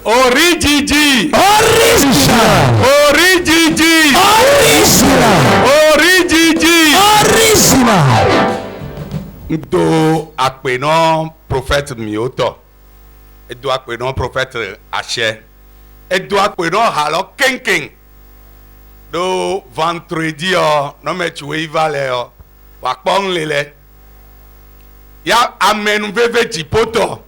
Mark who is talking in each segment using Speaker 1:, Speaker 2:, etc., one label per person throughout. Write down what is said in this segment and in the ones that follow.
Speaker 1: Origigi.
Speaker 2: Original.
Speaker 1: Origigi.
Speaker 2: Original.
Speaker 1: Origigi.
Speaker 2: Original.
Speaker 1: Do appelant prophète Mioto. Et do appelant prophète Haché. Et do appelant alors Kenken. Do vendredi non mais tu es valé wa pon lele. Ya amen veve dipoto.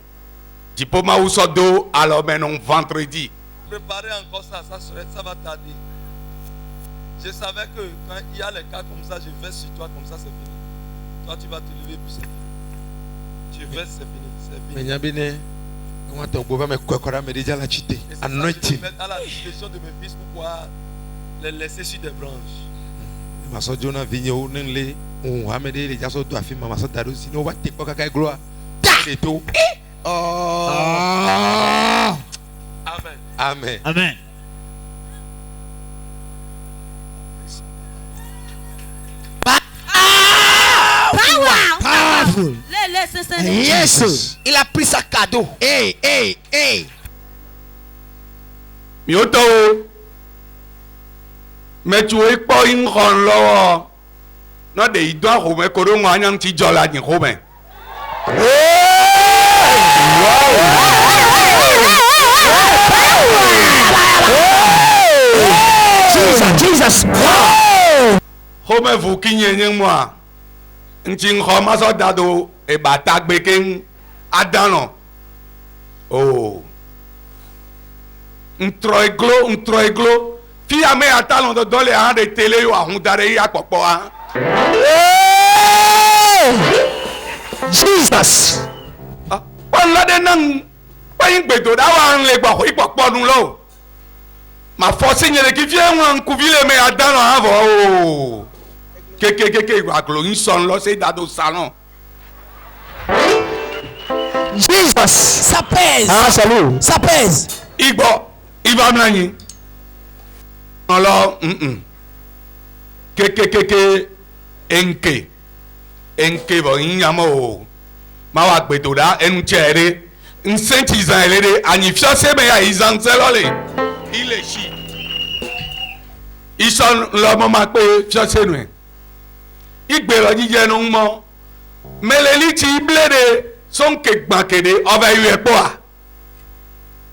Speaker 1: Dipo ma usodo alors menon vendredi.
Speaker 3: Préparer encore ça va tarder. Je savais que quand il y a les cas comme ça, je vais sur toi comme ça, c'est fini. Toi, tu vas te lever puis c'est fini. Tu vais, c'est fini. C'est fini.
Speaker 4: On va te boire, mais quoi qu'on a me déjà la chité.
Speaker 3: Et c'est ça que je vais mettre à la disposition de mes fils pour pouvoir les laisser sur des branches.
Speaker 4: Ma soeur Jonah Vigné ou Nenle, on va me dire les gens sont tout affirmés, ma soeur Dado, sinon on va te pas qu'à gloire. Et tout.
Speaker 3: Amen.
Speaker 4: Amen.
Speaker 2: Amen. Powerful. Yes.
Speaker 5: Il a pris sa cadeau.
Speaker 2: Hey.
Speaker 1: Mioto. Mais tu es pas une grande loi. Non, il doit remettre que l'on a un petit jola ni Romain.
Speaker 2: Jesus.
Speaker 1: Romain, vous qui n'y êtes moi. N'tien Roma so dado e batak beken adano. Oh. N'troiglo. Fi ame atalon do dole an de télé yo a hundare ya popo an.
Speaker 2: Jesus.
Speaker 1: Pon la de nan pa yin gbedo da wa an le gba ko ipopo nun lo. Ma force nyele ki vie wan kuvile me adano an vo. Oh. Keke aglo son lo se dado salon.
Speaker 2: Jesus.
Speaker 5: Ça pèse.
Speaker 2: Ah, salut.
Speaker 5: Ça pèse.
Speaker 1: Igbo, Iva Mlani. Alors, enke bo inyamo. Ma wa gbedo da enu chere. Nsenti izan elede ani fiose me ya izan selole. Ile shi. Ison lo mo ma pe fiose nu. Igbèrò jíjẹ nu mọ mẹlẹli ti blede sonke gbankede ọbẹ yu ẹkpọ a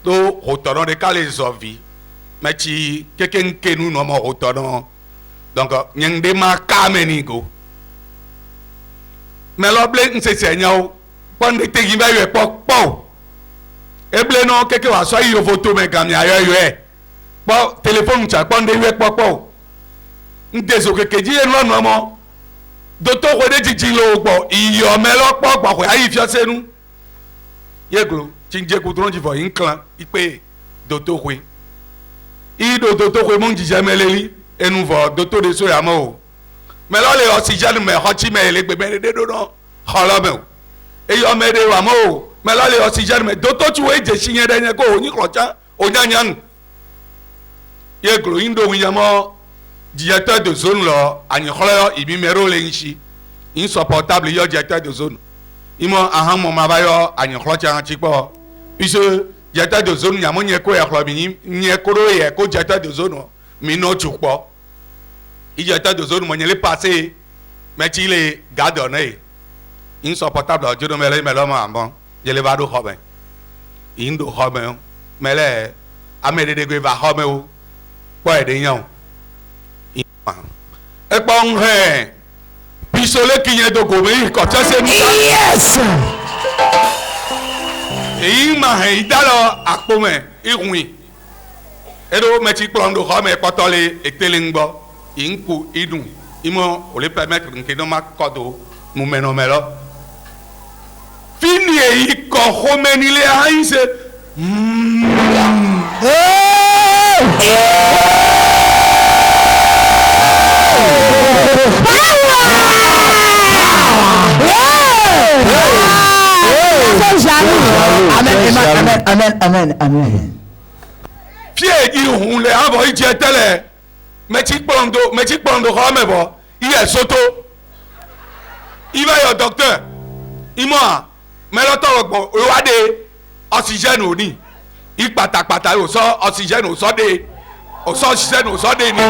Speaker 1: tó hotọnọ de k'ale zọvi mẹtsi kékeré nu nọmọ hotọnọ donc nyẹnde ma kámẹni go mẹlọble nsẹsẹ nyawo kpọnde tegi bẹ yu ẹkpọ kpọ eble nọ kékeré wa sọ iye foto mẹ gami ayọ yu ẹ kpọ téléphone tsa kpọnde yu ẹkpọ kpọ nteso kékeré jíjẹ nọ nọmọ. Doto kwede jiji lo gbo iyo melo po gbo ayi fi osenu yeglo tinje kudron jifo inklan ipe doto kwe doto kwe mon jije meleli enu vo doto de so ya mo o melo le oxygen me hochi me le gbe me de do no holo me o eyo me de wa mo o melo le oxygen me doto tu we je sinye de ko oni krocha onyanyan yeglo indo winyamo directeur de zone là, Agnolo, il numéro l'inchi, insupportable, il y a directeur de zone. Il m'a un moment baillot, Agnolo tient un petit peu. Puisque directeur de zone, il y a mon yéko et Robini, yéko et éco directeur de zone, mais non tu pas. Il directeur de zone, mon yéle passé, mais il est gardonné. Insupportable, je ne me l'ai pas bon, je l'ai pas de Robin. Il do Robin, mais là, Amédée de Gueva Robin, quoi est yon? Et bon, pistolet qui est de Gobi, quand ça c'est
Speaker 2: Yes.
Speaker 1: et il m'a dit alors à comment il oui. Et donc, mais tu prends le rhum et quand on est téléngbo, il coup il nous, il m'a on les permettre que nous ma cadeau nous menons là. Fini il quand il est à ici.
Speaker 2: Amen.
Speaker 1: Pierre dit on les a envoyé dire tel mais tu prends de rhum et bon, il est soto. Il va au docteur. Il m'a mais l'autre bon, il a des oxygène au nid. ìpàtàpàtà ò sọ oxygène ò sọ de ò sọ oxygène ò sọ de ni.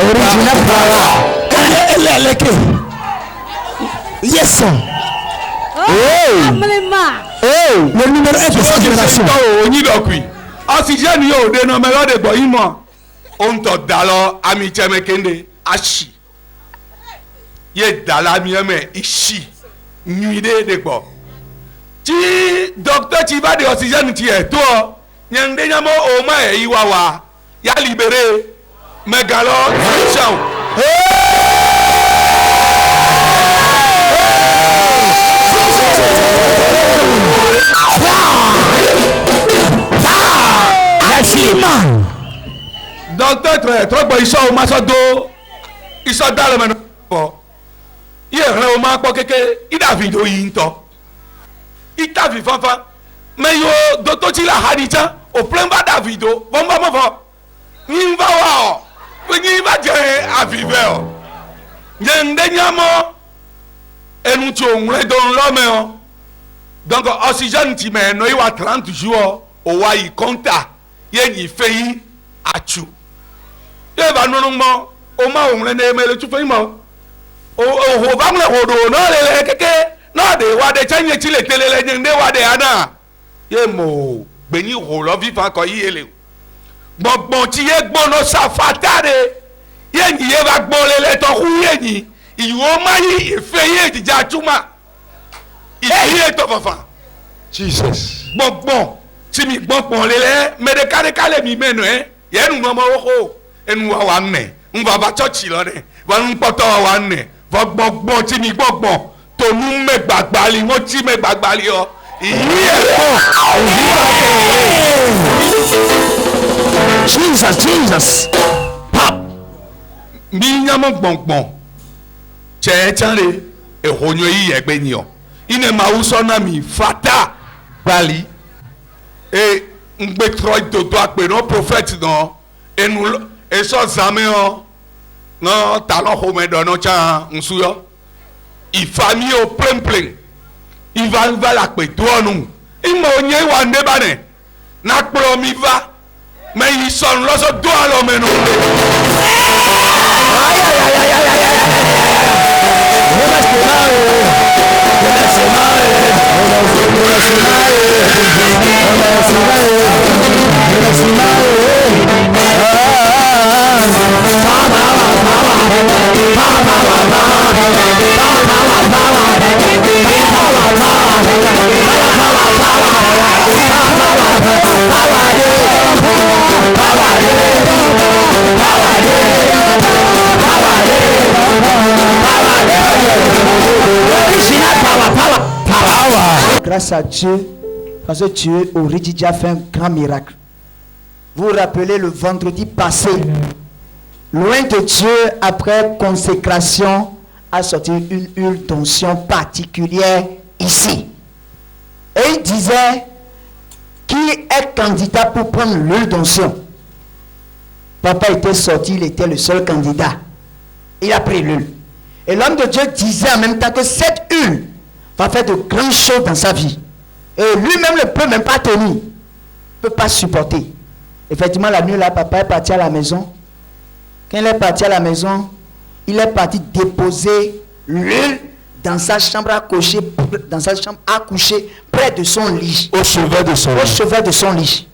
Speaker 2: Original power. Yes, sir. Le numéro 1 de cette génération.
Speaker 1: Onyidokui oxygène yóò dé náà mẹ́rọ́ de gbọ́ yín mọ́ ohun tó da lọ àmì tẹ́mẹ́kéde àṣì yé da la mi ẹ̀mẹ́ ìṣì nyuide de gbọ́ tí dókítà tí bá de oxygène tiẹ̀ tó ọ nyẹ̀ndényàmọ́ òun ẹ̀ yí wá wá yà libéré mẹ́gàlọ́ ṣẹ́wọ̀n. Docteur très bon iso o ma so do iso dalo meno po ye ran o ma po keke ida video yi nto ita fi fanfa me yo docteur ti la hadita o plan ba da video bon ba mo fo ni va wa o ni ba je avive o ye nde nyamo enu ti ohun re don lo me o donc oxygène ti me no iwa 30 jours o wa yi konta ye ni fe yi achu ye ba nunu mo o ma ohun ne me le tu fe mo o ba mu le hodo no le keke no de wa de chanye ti le tele le nde wa de ana ye mo gbe ni ho lo fi fa ko yi ele gbogbo ti ye gbono safatare ye ni ye ba gbon le to ku ye ni iwo ma yi ife ye ti ja tuma iye to fafa
Speaker 4: Jesus.
Speaker 1: gbogbo tí mi gbọ́n pọ̀n lélẹ̀ mẹ́rẹ́kálẹ́kálẹ́ mi mẹ́nu ẹ̀ yẹ́nu mọ́ ọmọ owó ẹnu wa wà nẹ̀ ń bàbá chọ́ọ̀chì lọ nẹ̀ wọn ń pọ́tọ́ wa nẹ̀ gbọ́gbọ́n tí mi gbọ́gbọ́n tòun mẹ́gbàgbálì wọ́n tí mẹ́gbàgbálì ọ ìyí ẹ̀
Speaker 2: Jesus. Pop.
Speaker 1: mi nyamọ gbọ̀ngbọ̀n tsẹ̀ẹ́tsẹ̀rẹ̀ ehonyo yi yẹ gbẹ nyiọ ine ma wusọ na mi fata gbali e ngbetrɔ dodo akpe no prophète nɔ enu esɔ zame yɔ nɔ talɔ xɔmɛ dɔ nɔ tsa ŋsu yɔ ifami o plenplen iva la akpe doɔ nu ima o nye wa ne ba nɛ na kplɔ mi va mɛ yi sɔnu lɔsɔ do alɔ mɛ nu.
Speaker 2: Grâce à Dieu, parce que Dieu aurait déjà fait un grand miracle. Vous vous rappelez le vendredi passé, loin de Dieu, après consécration, a sorti une huile d'onction particulière ici. Et il disait, qui est candidat pour prendre l'huile d'onction? Papa était sorti, il était le seul candidat. Il a pris l'huile. Et l'homme de Dieu disait en même temps que cette huile va faire de grandes choses dans sa vie. Et lui-même ne peut même pas tenir. Ne peut pas supporter. Effectivement, la nuit là, papa est parti à la maison. Quand il est parti à la maison, il est parti déposer l'huile dans sa chambre à coucher, dans sa chambre à coucher, près de son lit.
Speaker 4: Au chevet de son lit.
Speaker 2: Au chevet de son lit.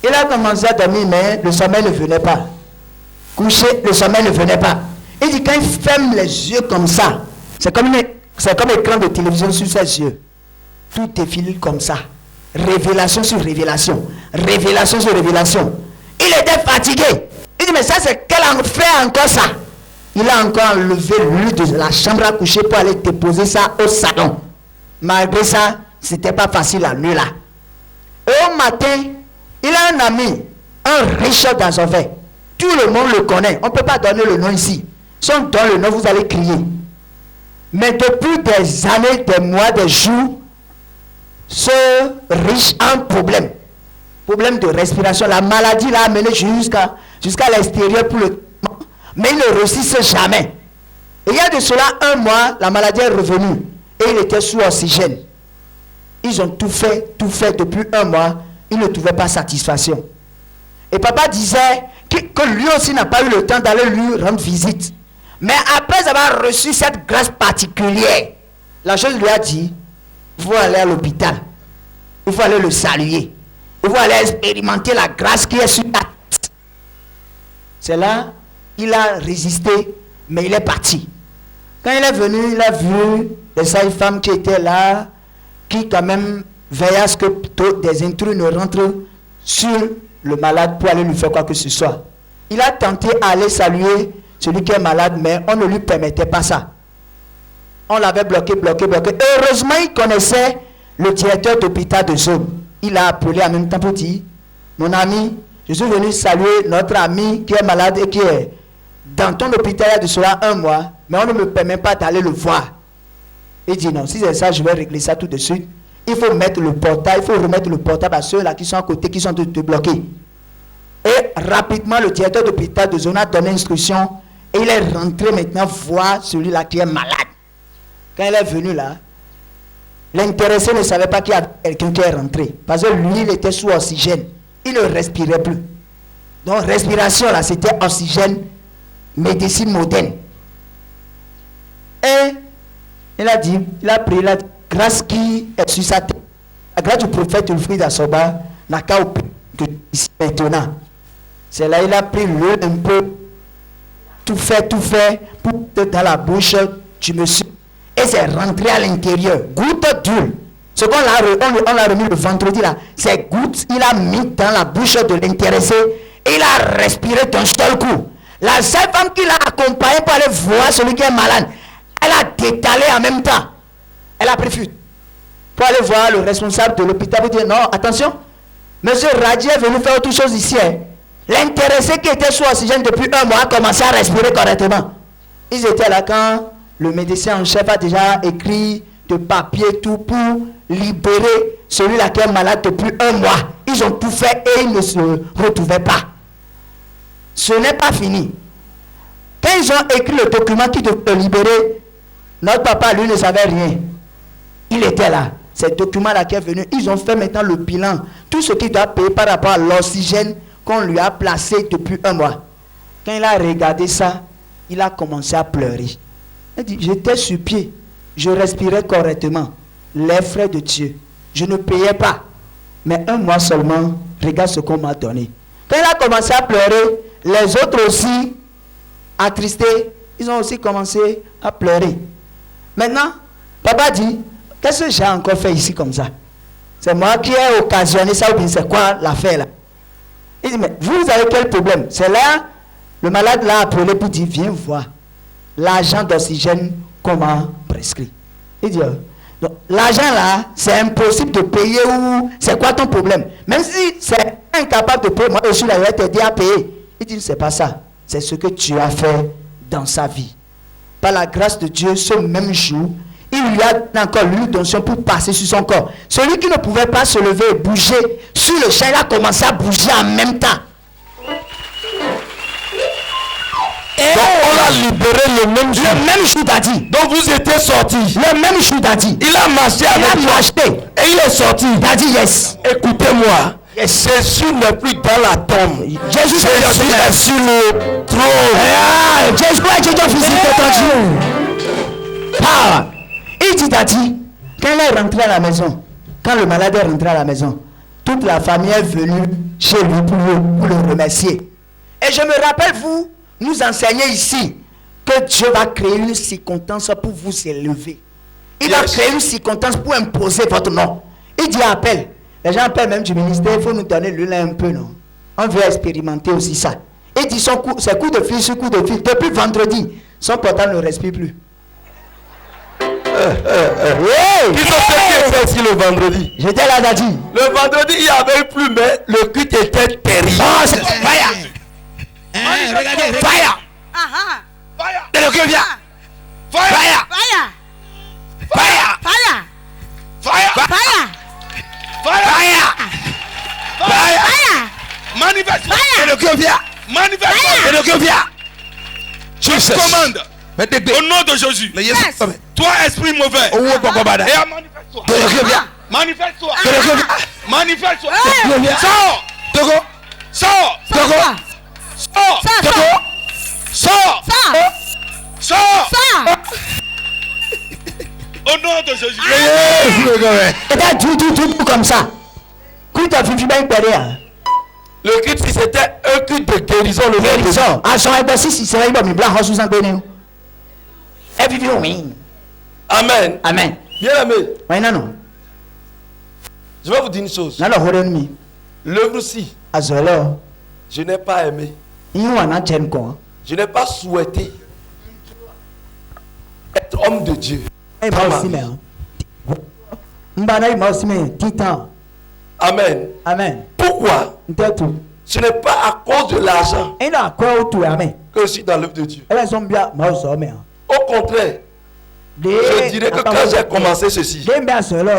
Speaker 2: Il a commencé à dormir, mais le sommeil ne venait pas. Coucher, le sommeil ne venait pas. Il dit, quand il ferme les yeux comme ça, c'est comme un écran de télévision sur ses yeux. Tout défile comme ça. Révélation sur révélation. Révélation sur révélation. Il était fatigué. Il dit, mais ça, c'est quel fait encore ça? Il a encore enlevé l'huile de la chambre à coucher pour aller déposer ça au salon. Malgré ça, c'était pas facile la nuit là. Et au matin, il a un ami, un riche dans son verre. Tout le monde le connaît. On ne peut pas donner le nom ici. son dans le nord, vous allez crier. Mais depuis des années, des mois, des jours, ce riche a un problème. Problème de respiration. La maladie l'a amené jusqu'à l'extérieur pour le traitement. Mais il ne réussissait jamais. Et il y a de cela un mois, la maladie est revenue. Et il était sous oxygène. Ils ont tout fait depuis un mois. Ils ne trouvaient pas satisfaction. Et papa disait que lui aussi n'a pas eu le temps d'aller lui rendre visite. Mais après avoir reçu cette grâce particulière, la chose lui a dit, il faut aller à l'hôpital. Il faut aller le saluer. Il faut aller expérimenter la grâce qui est sur la tête. C'est là, il a résisté, mais il est parti. Quand il est venu, il a vu les sages-femmes qui étaient là, qui quand même veillaient à ce que des intrus ne rentrent sur le malade pour aller lui faire quoi que ce soit. Il a tenté d'aller saluer celui qui est malade, mais on ne lui permettait pas ça. On l'avait bloqué. Heureusement, il connaissait le directeur d'hôpital de zone. Il a appelé en même temps pour dire, mon ami, je suis venu saluer notre ami qui est malade et qui est dans ton hôpital il y a de cela un mois, mais on ne me permet pas d'aller le voir. Il dit non, si c'est ça, je vais régler ça tout de suite. Il faut mettre le portable, il faut remettre le portable à ceux-là qui sont à côté, qui sont de bloquer. Et rapidement, le directeur d'hôpital de zone a donné instruction et il est rentré maintenant voir celui-là qui est malade. Quand il est venu là, l'intéressé ne savait pas qu'il y avait quelqu'un qui est rentré. Parce que lui, il était sous oxygène. Il ne respirait plus. Donc, respiration là, c'était oxygène, médecine moderne. Et il a dit, il a pris la grâce qui est sur sa tête. La grâce du prophète Wilfrid Asoba n'a qu'à opérer que ici maintenant. C'est là il a pris l'eau un peu, tout fait, pour dans la bouche du monsieur. Et c'est rentré à l'intérieur. Goutte d'huile. Ce qu'on on l'a remis le vendredi là, c'est goutte, il a mis dans la bouche de l'intéressé et il a respiré d'un seul coup. La seule femme qui l'a accompagné pour aller voir celui qui est malade, elle a détalé en même temps. Elle a pris fuite. Pour aller voir le responsable de l'hôpital, il dit non, attention, monsieur Radi est venu faire autre chose ici. Hein. L'intéressé qui était sous oxygène depuis un mois a commencé à respirer correctement. Ils étaient là quand le médecin en chef a déjà écrit de papier tout pour libérer celui-là qui est malade depuis un mois. Ils ont tout fait et ils ne se retrouvaient pas. Ce n'est pas fini. Quand ils ont écrit le document qui devait le libérer, notre papa, lui, ne savait rien. Il était là. Ce document-là qui est venu, ils ont fait maintenant le bilan. Tout ce qu'il doit payer par rapport à l'oxygène qu'on lui a placé depuis un mois. Quand il a regardé ça, il a commencé à pleurer. Il dit, j'étais sur pied. Je respirais correctement. Les frais de Dieu. Je ne payais pas. Mais un mois seulement, regarde ce qu'on m'a donné. Quand il a commencé à pleurer, les autres aussi, attristés, ils ont aussi commencé à pleurer. Maintenant, papa dit, qu'est-ce que j'ai encore fait ici comme ça? C'est moi qui ai occasionné ça ou bien c'est quoi l'affaire là? Il dit, mais vous avez quel problème? C'est là, le malade l'a appelé pour dire, viens voir l'agent d'oxygène qu'on m'a prescrit. Il dit, donc l'argent là, c'est impossible de payer ou c'est quoi ton problème? Même si c'est incapable de payer, moi je suis là, je vais t'aider à payer. Il dit, c'est pas ça. C'est ce que tu as fait dans sa vie. Par la grâce de Dieu, ce même jour, il lui a donné encore l'onction pour passer sur son corps. Celui qui ne pouvait pas se lever et bouger, sur le champ, il a commencé à bouger en même temps.
Speaker 5: Donc on l'a libéré le même jour.
Speaker 2: Le même jour d'Adi.
Speaker 5: Donc vous étiez sortis.
Speaker 2: Le même jour d'Adi.
Speaker 5: Il a marché avec toi. Et il est sorti.
Speaker 2: D'Adi, yes.
Speaker 5: Écoutez-moi.
Speaker 2: Yes.
Speaker 5: Jésus n'est plus dans la tombe.
Speaker 2: Jésus
Speaker 5: est sur le trône.
Speaker 2: Ah, Jésus a visité ton Dieu. Power. Il dit d'Adi, quand il est rentré à la maison, quand le malade est rentré à la maison, toute la famille est venue chez lui pour le remercier. Et je me rappelle, vous, nous enseignez ici que Dieu va créer une circonstance pour vous élever. Il va créer une circonstance pour imposer votre nom. Il dit appelle. Les gens appellent même du ministère, il faut nous donner le lait un peu, non? On veut expérimenter aussi ça. Il dit ses coups de fil sur coup de fil. Depuis vendredi, son portable ne respire plus.
Speaker 5: Qui sont ceux qui étaient ici le vendredi?
Speaker 2: J'étais là, Dadi.
Speaker 5: Le vendredi, il n'y avait plus, mais le culte était terrible.
Speaker 2: Oh, c'est fire.
Speaker 5: Regardez, fire.
Speaker 3: Fire.
Speaker 5: The que vient.
Speaker 3: Fire.
Speaker 5: Fire.
Speaker 3: Fire.
Speaker 5: Fire.
Speaker 3: Fire.
Speaker 5: Fire.
Speaker 3: Fire.
Speaker 5: Fire.
Speaker 3: Fire. Manifeste.
Speaker 5: Et le que vient.
Speaker 3: Manifeste.
Speaker 5: Et le que vient.
Speaker 3: Je
Speaker 5: Jesus.
Speaker 3: commande.
Speaker 5: Mais dégbe.
Speaker 3: Au nom de Jésus.
Speaker 5: Le Yesu.
Speaker 6: Yes.
Speaker 3: Toi, esprit mauvais.
Speaker 5: Owó gbọgbọ bada.
Speaker 3: Et manifeste-toi.
Speaker 5: Et le que vient.
Speaker 3: Manifeste-toi.
Speaker 5: Et le que vient.
Speaker 3: Manifeste-toi.
Speaker 5: Et le que vient.
Speaker 3: Sors.
Speaker 5: Togo.
Speaker 3: Sors.
Speaker 5: Togo.
Speaker 3: Sors.
Speaker 5: Togo.
Speaker 3: Sors. Sors. Au nom de Jésus.
Speaker 2: C'était tout comme ça. Quand tu as vu bien derrière.
Speaker 5: Le culte, si c'était un culte de guérison, le nom de Jésus.
Speaker 2: Guérison. À son exercice, il serait bon, mais blanc, on s'en connaît. Et puis, oui.
Speaker 5: Amen.
Speaker 2: Amen.
Speaker 5: Bien aimé,
Speaker 2: Oui, non.
Speaker 5: je vais vous dire une chose.
Speaker 2: Non, non,
Speaker 5: L'œuvre-ci,
Speaker 2: Azolo.
Speaker 5: je n'ai pas aimé.
Speaker 2: Il y a un autre quoi.
Speaker 5: Je n'ai pas souhaité être homme de Dieu.
Speaker 2: Eh, moi aussi, mais. Mbana, moi aussi, mais. Titan.
Speaker 5: Amen.
Speaker 2: Amen.
Speaker 5: Pourquoi?
Speaker 2: Tout.
Speaker 5: Ce n'est pas à cause de l'argent
Speaker 2: Et là, quoi, tout, amen.
Speaker 5: que je suis dans l'œuvre de Dieu.
Speaker 2: Et là, ils sont bien, moi aussi, mais.
Speaker 5: Au contraire, je dirais que quand j'ai commencé ceci,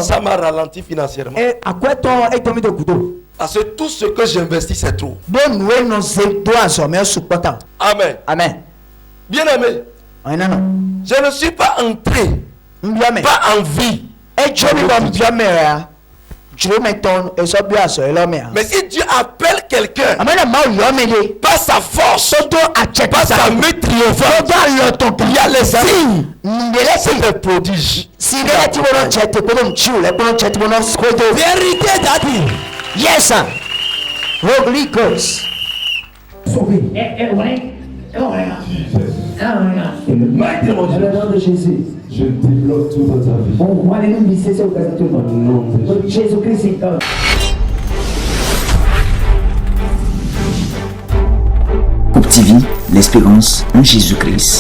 Speaker 5: ça m'a ralenti financièrement.
Speaker 2: Et à quoi ton est tombé de couteau?
Speaker 5: Parce que tout ce que j'investis, c'est trop.
Speaker 2: Donne-nous nos doigts sur mes supporters.
Speaker 5: Amen.
Speaker 2: Amen.
Speaker 5: Bien aimé,
Speaker 2: Oui, non, non.
Speaker 5: je ne suis pas entré,
Speaker 2: Bien, mais.
Speaker 5: pas en vie.
Speaker 2: Et Dieu me va bien, mais. Dieu me donne et ça bien sur l'homme.
Speaker 5: Mais si Dieu appelle quelqu'un
Speaker 2: Amen, mais.
Speaker 5: par sa force,
Speaker 2: Pas
Speaker 5: par sa main triomphante, il y a les signes, c'est des prodiges.
Speaker 2: Si les tu veux chat, tu peux tu les peux chat, tu peux nous
Speaker 5: Vérité, Daddy.
Speaker 2: Yes, sir. Holy Ghost.
Speaker 7: de Jésus. Je débloque tout dans ta vie.
Speaker 2: Bon, moi, les noms disent c'est au cas de tout le monde. Jésus-Christ est un.
Speaker 8: Coupe TV, l'espérance en Jésus-Christ.